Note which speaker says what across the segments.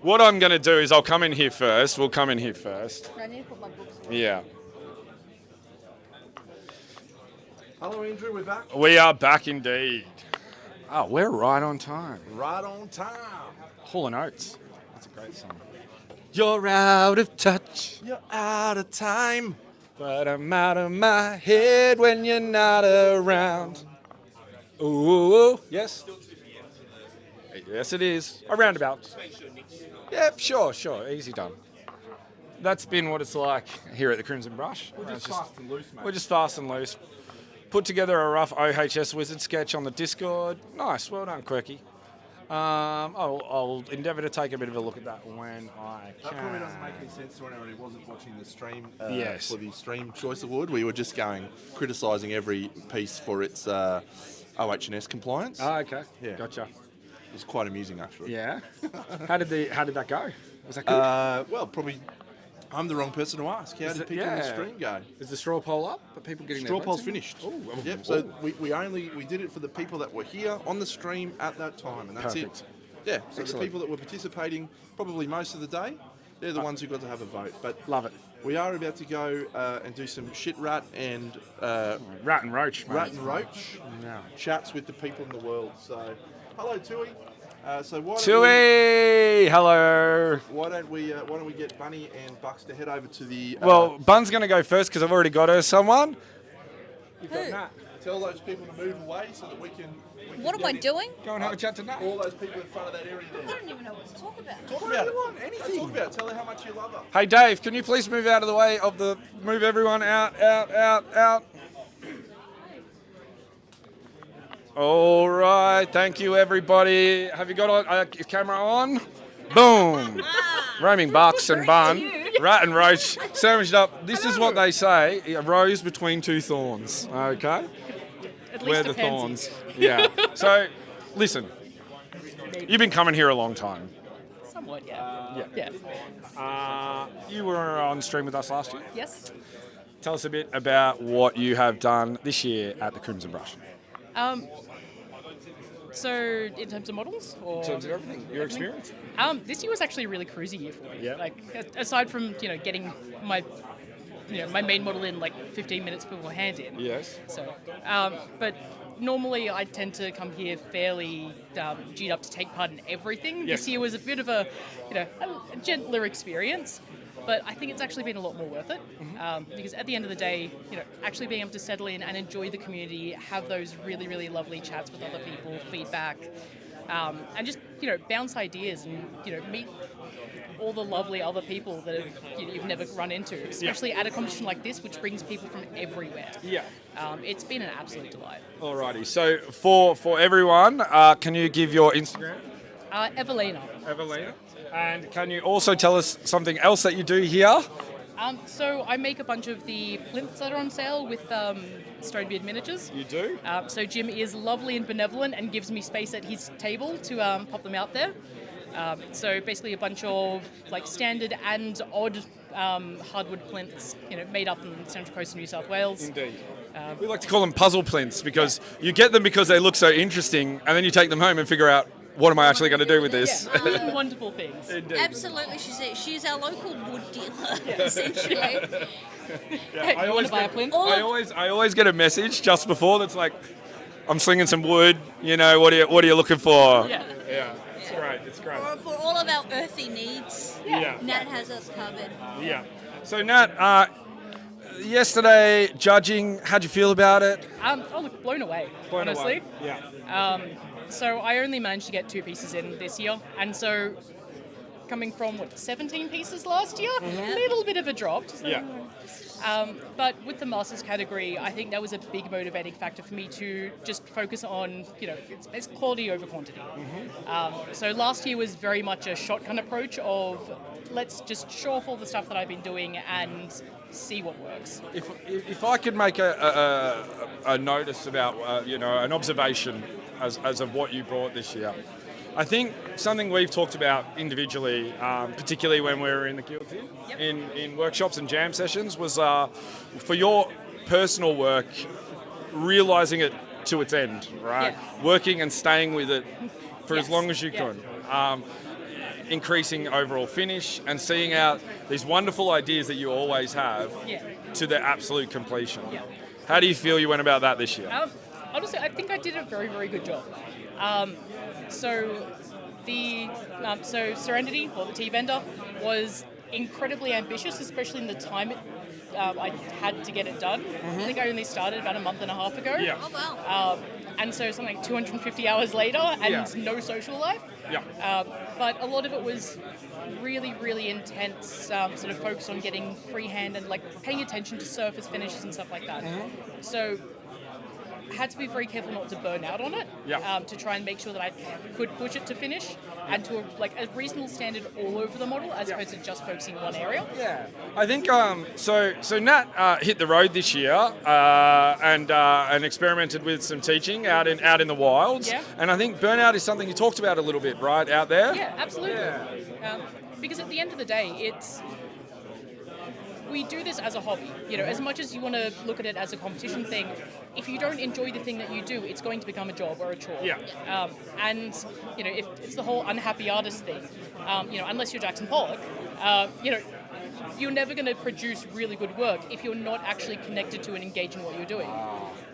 Speaker 1: What I'm going to do is I'll come in here first. We'll come in here first.
Speaker 2: I need to put my books away.
Speaker 1: Yeah.
Speaker 3: Hello, Andrew. We're back.
Speaker 1: We are back indeed. Oh, we're right on time.
Speaker 3: Right on time.
Speaker 1: Hall and Oates. That's a great song. You're out of touch,
Speaker 3: You're out of time.
Speaker 1: but I'm out of my head when you're not around. Ooh, yes? Yes, it is. A roundabout. Yep, sure. Easy done. That's been what it's like here at the Crimson Brush.
Speaker 3: We're just fast and loose, mate.
Speaker 1: We're just fast and loose. Put together a rough OHS Wizard sketch on the Discord. Nice, well done, Quirky. I'll endeavour to take a bit of a look at that when I can.
Speaker 3: That probably doesn't make any sense to anyone who wasn't watching the stream
Speaker 1: Yes.
Speaker 3: for the Stream Choice Award. We were just criticising every piece for its OH&S compliance.
Speaker 1: Oh, okay.
Speaker 3: Yeah.
Speaker 1: Gotcha.
Speaker 3: It was quite amusing, actually.
Speaker 1: Yeah. How did that go? Was that good?
Speaker 3: Well, probably I'm the wrong person to ask. How did people in the stream go?
Speaker 1: Is the straw poll up? Are people getting
Speaker 3: Straw
Speaker 1: their
Speaker 3: poll's
Speaker 1: votes in?
Speaker 3: finished.
Speaker 1: Oh,
Speaker 3: Yep. So we did it for the people that were here on the stream at that time, and that's
Speaker 1: Perfect.
Speaker 3: it. Yeah. So
Speaker 1: Excellent.
Speaker 3: the people that were participating probably most of the day, they're the ones who got to have a vote. But
Speaker 1: Love it.
Speaker 3: we are about to go and do some shit rat and
Speaker 1: Rat and roach, mate.
Speaker 3: rat and roach
Speaker 1: Yeah.
Speaker 3: chats with the people in the world. So, hello, Tui. So
Speaker 1: Tui! Hello.
Speaker 3: why don't we get Bunnie and Buckz to head over to the
Speaker 1: Well, Bun's going to go first because I've already got her someone. You've got
Speaker 2: Who?
Speaker 1: Nat.
Speaker 3: tell those people to move away so that we can
Speaker 2: What am
Speaker 3: get
Speaker 2: I
Speaker 3: in.
Speaker 2: doing?
Speaker 1: Go and have a chat to Nat.
Speaker 3: All those people in front of that area
Speaker 2: I
Speaker 3: there.
Speaker 2: don't even know what to talk about.
Speaker 3: Talk
Speaker 1: What
Speaker 3: about
Speaker 1: do
Speaker 3: it.
Speaker 1: you want? Anything.
Speaker 3: Talk about it. Tell her how much you love her.
Speaker 1: Hey, Dave, can you please move out of the way of the... Move everyone out. All right. Thank you, everybody. Have you got your camera on? Boom. Roaming Bucks and Bun. Rat and roach. Sandwiched up. This is what they say. A rose between two thorns. Okay?
Speaker 4: At
Speaker 1: We're
Speaker 4: least
Speaker 1: the
Speaker 4: a pansy.
Speaker 1: thorns. Yeah. So, listen. You've been coming here a long time.
Speaker 4: Somewhat, yeah.
Speaker 1: Yeah. You were on stream with us last year.
Speaker 4: Yes.
Speaker 1: Tell us a bit about what you have done this year at the Crimson Brush.
Speaker 4: So in terms of models, or
Speaker 1: In terms of everything, your experience.
Speaker 4: this year was actually a really cruisy year for me.
Speaker 1: Yeah.
Speaker 4: Like aside from getting my my main model in like 15 minutes beforehand in.
Speaker 1: Yes.
Speaker 4: So, but normally I tend to come here fairly G'd up to take part in everything.
Speaker 1: Yes.
Speaker 4: This year was a bit of a a gentler experience. But I think it's actually been a lot more worth it because at the end of the day, actually being able to settle in and enjoy the community, have those really, really lovely chats with other people, feedback, and just bounce ideas and meet all the lovely other people that you've never run into, especially at a competition like this, which brings people from everywhere.
Speaker 1: Yeah.
Speaker 4: It's been an absolute delight.
Speaker 1: Alrighty. So for everyone, can you give your Instagram?
Speaker 4: Evelina.
Speaker 1: Evelina. And can you also tell us something else that you do here?
Speaker 4: So I make a bunch of the plinths that are on sale with Stonebeard miniatures.
Speaker 1: You do?
Speaker 4: So Jim is lovely and benevolent and gives me space at his table to pop them out there. So basically a bunch of like standard and odd hardwood plinths, made up in the Central Coast of New South Wales.
Speaker 1: Indeed. We like to call them puzzle plinths because you get them because they look so interesting, and then you take them home and figure out, what am I actually going to do with this?
Speaker 4: Yeah, wonderful things.
Speaker 1: Indeed.
Speaker 2: Absolutely, she's our local wood dealer, essentially.
Speaker 1: Yeah,
Speaker 4: You want to buy a plinth?
Speaker 1: I always get a message just before that's like, I'm slinging some wood. What are you looking for?
Speaker 4: Yeah.
Speaker 1: Yeah. It's great. It's great.
Speaker 2: For all of our earthy needs,
Speaker 1: Yeah.
Speaker 2: Nat has us covered.
Speaker 1: Yeah. So Nat, yesterday judging, how'd you feel about it?
Speaker 4: Look, blown away,
Speaker 1: Blown
Speaker 4: honestly.
Speaker 1: away. Yeah.
Speaker 4: So I only managed to get 2 pieces in this year, and so coming from 17 pieces last year, a little bit of a drop.
Speaker 1: Yeah.
Speaker 4: But with the Masters category, I think that was a big motivating factor for me to just focus on, it's quality over quantity. So last year was very much a shotgun approach of let's just show off all the stuff that I've been doing and see what works.
Speaker 1: If I could make a notice about, an observation as of what you brought this year, I think something we've talked about individually, particularly when we were in the guild here, in workshops and jam sessions, was for your personal work, realising it to its end, right?
Speaker 4: Yeah.
Speaker 1: Working and staying with it for as
Speaker 4: Yes.
Speaker 1: long as you
Speaker 4: Yeah.
Speaker 1: could. increasing overall finish and seeing out these wonderful ideas that you always have
Speaker 4: Yeah.
Speaker 1: to their absolute completion.
Speaker 4: Yeah.
Speaker 1: How do you feel you went about that this year?
Speaker 4: Honestly, I think I did a very, very good job. So Serenity, or the tea vendor, was incredibly ambitious, especially in the time I had to get it done. I think I only started about a month and a half ago.
Speaker 1: Yeah.
Speaker 2: Oh wow.
Speaker 4: And so something like 250 hours later, and
Speaker 1: Yeah.
Speaker 4: no social life.
Speaker 1: Yeah.
Speaker 4: But a lot of it was really, really intense, sort of focus on getting freehand and like paying attention to surface finishes and stuff like that. So I had to be very careful not to burn out on it,
Speaker 1: Yeah.
Speaker 4: to try and make sure that I could push it to finish and to a reasonable standard all over the model, as opposed to just focusing on one area.
Speaker 1: Yeah, I think so Nat hit the road this year and experimented with some teaching out in the wilds.
Speaker 4: Yeah.
Speaker 1: And I think burnout is something you talked about a little bit, right, out there.
Speaker 4: Yeah, absolutely.
Speaker 1: Yeah.
Speaker 4: Because at the end of the day, we do this as a hobby. As much as you want to look at it as a competition thing, if you don't enjoy the thing that you do, it's going to become a job or a chore.
Speaker 1: Yeah.
Speaker 4: And if it's the whole unhappy artist thing, unless you're Jackson Pollock, you're never going to produce really good work if you're not actually connected to and engaged in what you're doing.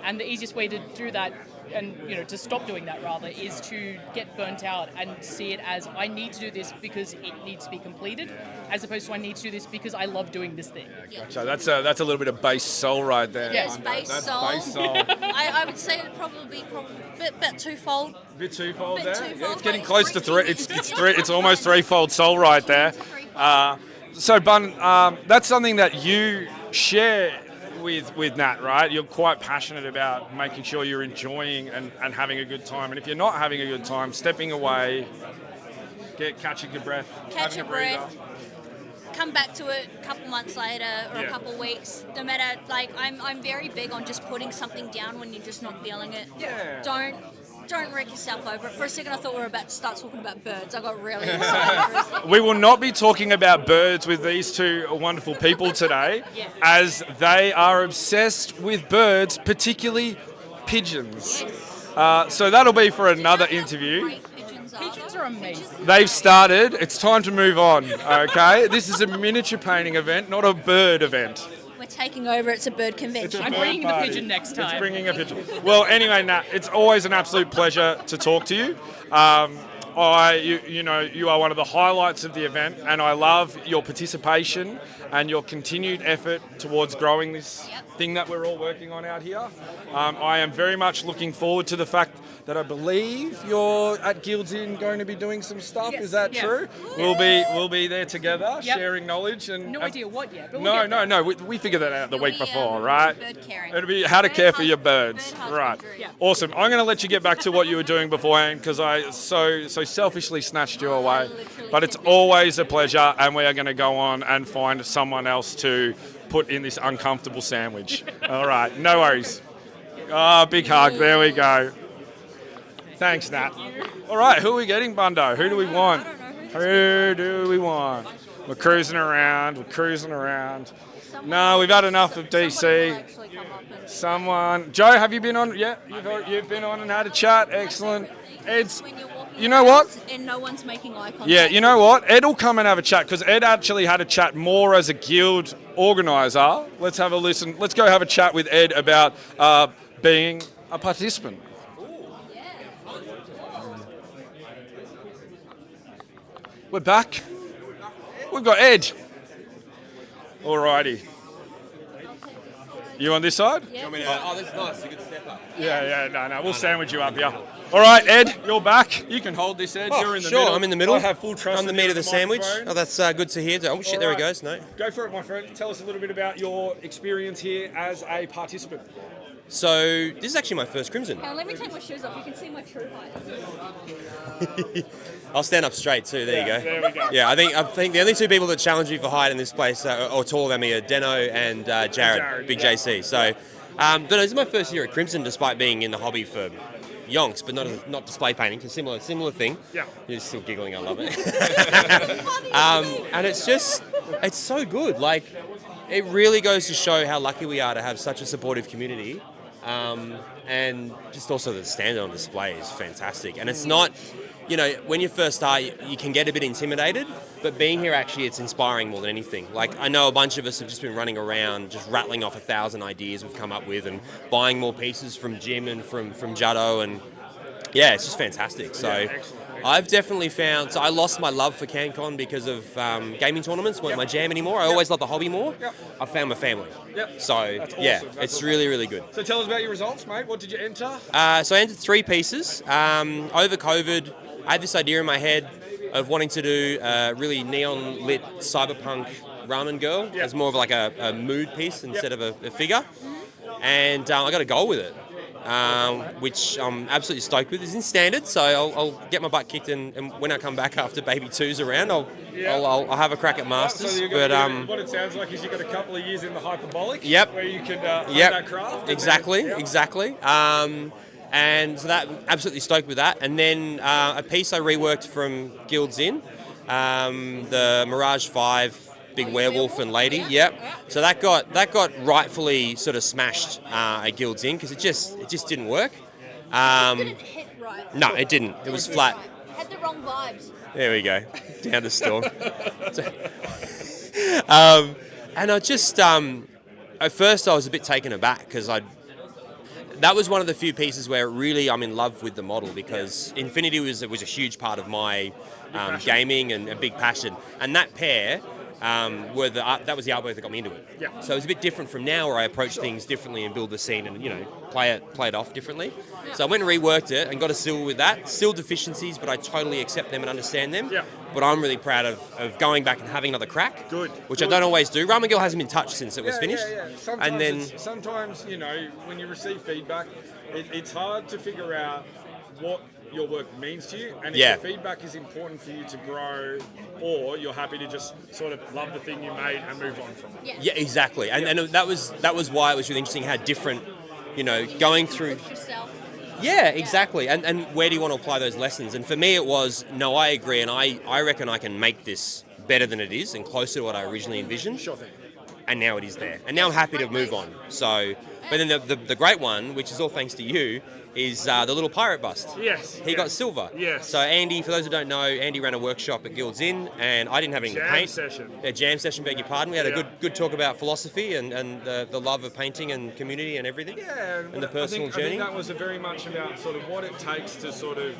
Speaker 4: And the easiest way to do that, and to stop doing that rather, is to get burnt out and see it as, I need to do this because it needs to be completed, as opposed to I need to do this because I love doing this thing.
Speaker 1: So that's a little bit of base soul right there.
Speaker 4: Yes,
Speaker 2: base
Speaker 1: That's
Speaker 2: soul.
Speaker 1: base soul.
Speaker 2: I would say it'd probably be a bit twofold.
Speaker 1: Bit twofold
Speaker 2: Bit
Speaker 1: there.
Speaker 2: twofold,
Speaker 1: Yeah, it's
Speaker 2: but
Speaker 1: getting
Speaker 2: it's
Speaker 1: close to
Speaker 2: three.
Speaker 1: three. It's three. It's almost threefold soul right there.
Speaker 2: Threefold.
Speaker 1: So Bun, that's something that you share with Nat, right? You're quite passionate about making sure you're enjoying and having a good time. And if you're not having a good time, stepping away, catching your breath,
Speaker 2: Catch
Speaker 1: having
Speaker 2: your
Speaker 1: a breather.
Speaker 2: breath. Come back to it a couple months later or
Speaker 1: Yeah.
Speaker 2: a couple weeks. No matter, I'm very big on just putting something down when you're just not feeling it.
Speaker 1: Yeah.
Speaker 2: Don't wreck yourself over it. For a second, I thought we were about to start talking about birds. I got really excited for a second.
Speaker 1: We will not be talking about birds with these two wonderful people today,
Speaker 2: Yeah.
Speaker 1: as they are obsessed with birds, particularly pigeons. So that'll be for another
Speaker 2: Do you know how
Speaker 1: interview.
Speaker 2: great pigeons are?
Speaker 4: Pigeons are amazing.
Speaker 1: They've started. It's time to move on, okay? This is a miniature painting event, not a bird event.
Speaker 2: We're taking over. It's a bird convention.
Speaker 4: I'm
Speaker 1: bird
Speaker 4: bringing the
Speaker 1: party.
Speaker 4: pigeon next
Speaker 1: It's
Speaker 4: time.
Speaker 1: bringing a pigeon. Well, anyway, Nat, it's always an absolute pleasure to talk to you. You are one of the highlights of the event, and I love your participation and your continued effort towards growing this thing that we're all working on out here. I am very much looking forward to the fact that I believe you're at Guilds Inn going to be doing some stuff.
Speaker 4: Yes,
Speaker 1: Is that
Speaker 4: yeah.
Speaker 1: true? We'll be there together,
Speaker 4: Yep.
Speaker 1: sharing knowledge and
Speaker 4: No idea what yet, but we'll
Speaker 1: No,
Speaker 4: get there.
Speaker 1: no. We figured that out the
Speaker 2: It'll
Speaker 1: week
Speaker 2: be,
Speaker 1: before, right?
Speaker 2: bird caring.
Speaker 1: It'll be how to
Speaker 2: Bird
Speaker 1: care for your
Speaker 2: husband-
Speaker 1: birds,
Speaker 2: bird
Speaker 1: right?
Speaker 2: husbandry.
Speaker 4: Yeah.
Speaker 1: Awesome. I'm going to let you get back to what you were doing beforehand because I so selfishly snatched you away.
Speaker 2: literally
Speaker 1: But it's
Speaker 2: kidnapped you.
Speaker 1: always a pleasure, and we are going to go on and find someone else to put in this uncomfortable sandwich. All right, no worries. Big hug. There we go. Thanks, Nat. All right, who are we getting, Bundo? Who do we want? Who do we want? We're cruising around. No, we've had enough of
Speaker 2: Somebody will
Speaker 1: DC.
Speaker 2: actually come up and-
Speaker 1: Someone. Joe, have you been on? Yeah, you've been on and had a chat. Excellent. Ed's.
Speaker 2: When you're walking
Speaker 1: You know what?
Speaker 2: around and no one's making eye contact.
Speaker 1: Yeah, you know what? Ed will come and have a chat because Ed actually had a chat more as a guild organizer. Let's have a listen. Let's go have a chat with Ed about being a participant. We're back. We've got Ed. Alrighty. You on this side?
Speaker 2: Yeah.
Speaker 5: Oh, that's nice. You could step up.
Speaker 1: Yeah, no. We'll sandwich you up, yeah. All right, Ed, you're back. You can hold this, Ed.
Speaker 5: Oh,
Speaker 1: You're in the
Speaker 5: sure,
Speaker 1: middle.
Speaker 5: I'm in the middle.
Speaker 1: I have full trust
Speaker 5: I'm the
Speaker 1: in
Speaker 5: meat
Speaker 1: you
Speaker 5: of the
Speaker 1: with
Speaker 5: sandwich.
Speaker 1: microphone.
Speaker 5: Oh, that's good to hear. Oh, shit, there he
Speaker 1: Alright.
Speaker 5: goes. No.
Speaker 1: Go for it, my friend. Tell us a little bit about your experience here as a participant.
Speaker 5: So, this is actually my first Crimson.
Speaker 2: Now, let me take my shoes off. You can see my true height.
Speaker 5: I'll stand up straight too. There you go.
Speaker 1: There we go.
Speaker 5: Yeah, I think the only two people that challenge me for height in this place or taller than me are Deno and Jared,
Speaker 1: Jared,
Speaker 5: Big
Speaker 1: yeah.
Speaker 5: JC. So, but no, this is my first year at Crimson, despite being in the hobby for yonks, but not display painting. It's a similar thing.
Speaker 1: Yeah.
Speaker 5: You're still giggling. I love it. And it's so good. Like, it really goes to show how lucky we are to have such a supportive community. And just also the standard on display is fantastic. And it's not you know, when you first start, you can get a bit intimidated, but being here actually, it's inspiring more than anything. Like, I know a bunch of us have just been running around, just rattling off 1,000 ideas we've come up with and buying more pieces from Jim and from Juddo, and yeah, it's just fantastic. So I've definitely found, so I lost my love for CanCon because of gaming tournaments weren't my jam anymore. I always loved the hobby more. I found my family. So
Speaker 1: That's awesome.
Speaker 5: yeah,
Speaker 1: That's
Speaker 5: it's
Speaker 1: awesome.
Speaker 5: really, really good.
Speaker 1: So tell us about your results, mate. What did you enter?
Speaker 5: So I entered 3 pieces. Over COVID, I had this idea in my head of wanting to do a really neon lit cyberpunk ramen girl as more of like a mood piece instead of a figure. And I got a goal with it, which I'm absolutely stoked with. It's in standard, so I'll get my butt kicked, and when I come back after Baby 2's around, I'll have a crack at Masters.
Speaker 1: So what it sounds like is you've got a couple of years in the hyperbolic where you can hone that craft.
Speaker 5: Exactly. And so that, absolutely stoked with that. And then a piece I reworked from Guilds Inn, the Mirage 5 big werewolf and lady. So that got rightfully sort of smashed at Guilds Inn because it just didn't work.
Speaker 2: Didn't hit right.
Speaker 5: No, it didn't. It was flat.
Speaker 2: Had the wrong vibes.
Speaker 5: There we go. Down the storm. And I just at first I was a bit taken aback because that was one of the few pieces where really I'm in love with the model because Infinity was a huge part of my gaming and a big passion. And that pair, that was the artwork that got me into it. So it was a bit different from now where I approach things differently and build the scene and, you know, play it off differently. So I went and reworked it and got a silver with that. Still deficiencies, but I totally accept them and understand them. But I'm really proud of going back and having another crack. Which I don't always do. Ramen Girl hasn't been touched since it was finished.
Speaker 1: Sometimes, you know, when you receive feedback, it's hard to figure out what your work means to you, and if the feedback is important for you to grow, or you're happy to just sort of love the thing you made and move on from it.
Speaker 5: Yeah, exactly. And that was why it was really interesting how different, you know, going through. Yeah, exactly. And where do you want to apply those lessons? And for me, it was, no, I agree, and I reckon I can make this better than it is and closer to what I originally envisioned.
Speaker 1: Sure thing.
Speaker 5: And now it is there. And now I'm happy to move on. So, but then the great one, which is all thanks to you, is the little pirate bust. He got silver. So Andy, for those who don't know, Andy ran a workshop at Guilds Inn, and I didn't have any paint. Jam session, beg your pardon. We had a good talk about philosophy and the love of painting and community and everything. And the personal journey.
Speaker 1: I think that was very much about sort of what it takes to sort of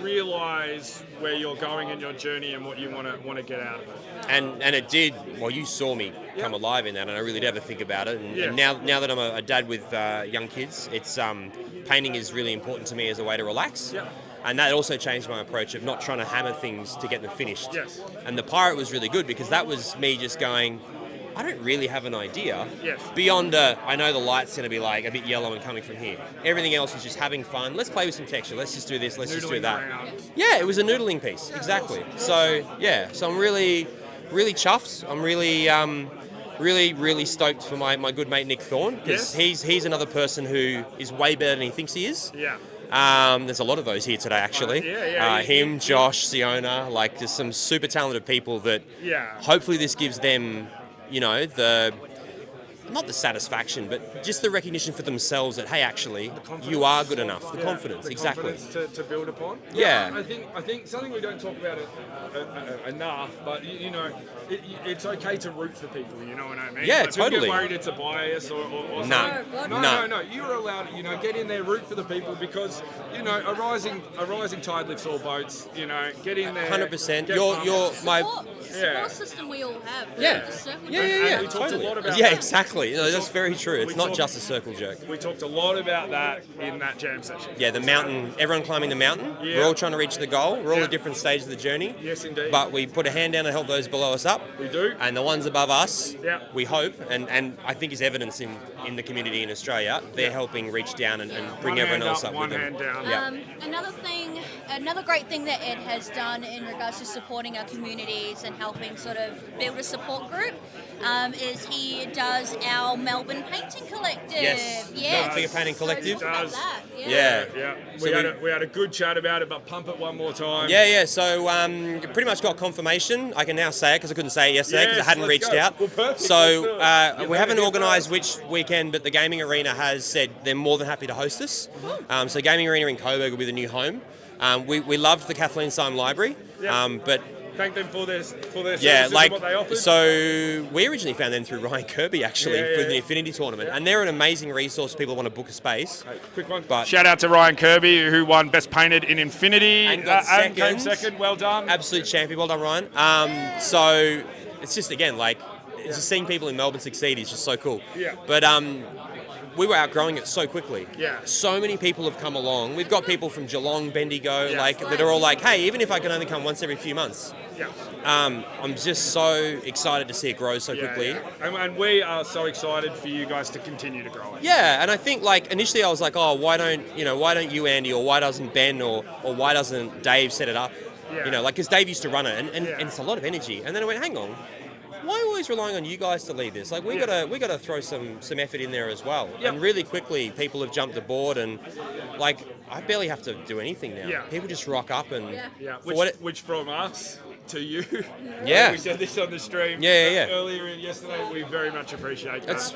Speaker 1: realise where you're going in your journey and what you want to get out of it.
Speaker 5: And it did. Well, you saw me come alive in that, and I really did have to think about it. And now that I'm a dad with young kids, it's painting is really important to me as a way to relax. And that also changed my approach of not trying to hammer things to get them finished. And the pirate was really good because that was me just going, I don't really have an idea. Beyond I know the light's going to be like a bit yellow and coming from here. Everything else is just having fun. Let's play with some texture. Let's just do this. Let's just do that. Yeah, it was a noodling piece. Exactly. So so I'm really chuffed. I'm really stoked for my good mate Nick Thorne because he's another person who is way better than he thinks he is. There's a lot of those here today actually. Him, Josh, Siona, like there's some super talented people that hopefully this gives them, you know, not the satisfaction, but just the recognition for themselves that, hey, actually, you are good enough. The confidence, exactly.
Speaker 1: Confidence to build upon. I think something we don't talk about enough, but you know, it's okay to root for people. You know what I mean?
Speaker 5: Yeah,
Speaker 1: like,
Speaker 5: totally.
Speaker 1: People get worried it's a bias or something. No. You're allowed. You know, get in there, root for the people because you know a rising tide lifts all boats. You know, get in there.
Speaker 5: 100%. You're my.
Speaker 2: Support system we all have.
Speaker 1: We talked a lot about
Speaker 5: that. Exactly. No, that's very true. It's not just a circle jerk.
Speaker 1: We talked a lot about that in that jam session.
Speaker 5: Yeah, the mountain. Everyone climbing the mountain. We're all trying to reach the goal. We're all at different stages of the journey.
Speaker 1: Yes, indeed.
Speaker 5: But we put a hand down to help those below us up.
Speaker 1: We do.
Speaker 5: And the ones above us, we hope, and I think is evidence in the community in Australia, they're helping reach down and bring everyone else up with them.
Speaker 1: One hand down.
Speaker 2: Another great thing that Ed has done in regards to supporting our communities and helping sort of build a support group is he does our Melbourne Painting Collective.
Speaker 5: Melbourne Figure Painting Collective.
Speaker 1: We had a good chat about it, but pump it one more time.
Speaker 5: So pretty much got confirmation. I can now say it because I couldn't say it yesterday because I hadn't reached out.
Speaker 1: Well, perfect.
Speaker 5: So we haven't organised which weekend, but the Gaming Arena has said they're more than happy to host us. So Gaming Arena in Coburg will be the new home. We loved the Kathleen Syme Library, but
Speaker 1: thank them for their services
Speaker 5: yeah, like,
Speaker 1: and what they offered.
Speaker 5: so we originally found them through Ryan Kirby, actually,
Speaker 1: Yeah,
Speaker 5: for
Speaker 1: yeah,
Speaker 5: the
Speaker 1: yeah.
Speaker 5: Infinity Tournament. And they're an amazing resource for people who want to book a space.
Speaker 1: Okay, quick one.
Speaker 5: But
Speaker 1: Shout out to Ryan Kirby, who won Best Painted in Infinity.
Speaker 5: And got
Speaker 1: and came
Speaker 5: second.
Speaker 1: second. Well done.
Speaker 5: Absolute champion. Well done, Ryan. So it's just, again, like, just seeing people in Melbourne succeed is just so cool.
Speaker 1: Yeah.
Speaker 5: But we were outgrowing it so quickly.
Speaker 1: Yeah.
Speaker 5: So many people have come along. We've got people from Geelong, Bendigo,
Speaker 1: Yeah.
Speaker 5: like, that are all like, hey, even if I can only come once every few months.
Speaker 1: Yeah.
Speaker 5: I'm just so excited to see it grow so quickly.
Speaker 1: Yeah. And we are so excited for you guys to continue to grow it.
Speaker 5: Yeah, and I think, like, initially I was like, oh, why don't you, Andy, or why doesn't Ben, or why doesn't Dave set it up?
Speaker 1: Yeah.
Speaker 5: You know, like, because Dave used to run it, and
Speaker 1: Yeah.
Speaker 5: it's a lot of energy. And then I went, hang on, why are we always relying on you guys to lead this? Like, we gotta throw some effort in there as well.
Speaker 1: Yep.
Speaker 5: And really quickly, people have jumped aboard, and like, I barely have to do anything now.
Speaker 1: Yeah.
Speaker 5: People just rock up and
Speaker 1: Yeah.
Speaker 5: for what it-
Speaker 1: Which from us to you.
Speaker 5: Yeah.
Speaker 1: We said this on the stream.
Speaker 5: Yeah.
Speaker 1: Earlier yesterday. We very much appreciate that.
Speaker 5: It's-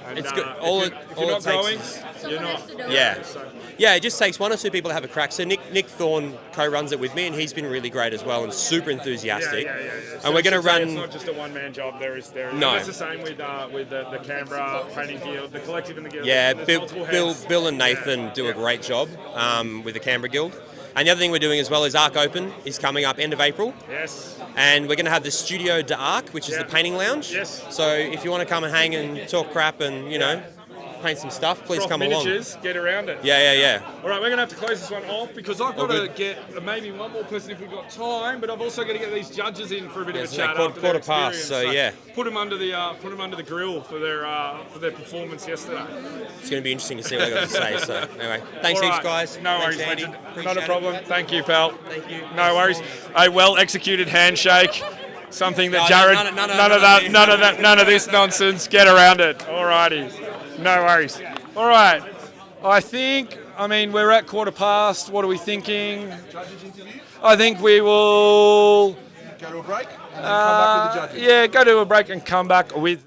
Speaker 1: And,
Speaker 5: it's good.
Speaker 1: If
Speaker 5: All
Speaker 1: you're,
Speaker 5: it-
Speaker 1: if
Speaker 5: all
Speaker 1: you're
Speaker 5: it
Speaker 1: not
Speaker 5: takes
Speaker 1: growing,
Speaker 5: is-
Speaker 1: you're
Speaker 2: Someone
Speaker 1: not.
Speaker 2: has to do it.
Speaker 5: Yeah.
Speaker 1: So,
Speaker 5: Yeah, it just takes one or two people to have a crack. So Nick Thorne co-runs it with me, and he's been really great as well and super enthusiastic.
Speaker 1: Yeah.
Speaker 5: And we're going to
Speaker 1: It's
Speaker 5: run.
Speaker 1: not just a one-man job. There is.
Speaker 5: No.
Speaker 1: And it's the same with the Canberra Painting Guild, the collective and the guild.
Speaker 5: Yeah,
Speaker 1: There's multiple heads.
Speaker 5: Bill and Nathan
Speaker 1: Yeah,
Speaker 5: do
Speaker 1: yeah.
Speaker 5: a great job with the Canberra Guild. And the other thing we're doing as well is Arc Open is coming up end of April.
Speaker 1: Yes.
Speaker 5: And we're going to have the Studio de Arc, which is
Speaker 1: Yeah.
Speaker 5: the painting lounge.
Speaker 1: Yes.
Speaker 5: So if you want to come and hang and talk crap and, paint some stuff, please
Speaker 1: Froth
Speaker 5: come along.
Speaker 1: miniatures, get around it.
Speaker 5: Yeah.
Speaker 1: All right, we're going to have to close this one off because I've
Speaker 5: All
Speaker 1: got to
Speaker 5: good.
Speaker 1: get maybe one more person if we've got time, but I've also got to get these judges in for a bit of a
Speaker 5: Isn't
Speaker 1: chat
Speaker 5: that
Speaker 1: after their
Speaker 5: quarter past,
Speaker 1: experience.
Speaker 5: so yeah.
Speaker 1: Put them under the grill for their performance yesterday.
Speaker 5: It's going to be interesting to see what they got to say. So anyway, thanks
Speaker 1: All
Speaker 5: heaps,
Speaker 1: right.
Speaker 5: guys.
Speaker 1: No
Speaker 5: Thanks,
Speaker 1: worries,
Speaker 5: Andy.
Speaker 1: legend.
Speaker 5: Appreciate
Speaker 1: Not a
Speaker 5: it.
Speaker 1: problem. Thank you, pal.
Speaker 5: Thank you.
Speaker 1: No worries. A well-executed handshake. Something that
Speaker 5: No,
Speaker 1: Jared. None of this nonsense. Get around it. Alrighty. No worries. All right. I mean, we're at quarter past. What are we thinking?
Speaker 3: Judges interview.
Speaker 1: I think we will.
Speaker 3: Go to a break and then come back with the judges.
Speaker 1: Yeah, go to a break and come back with.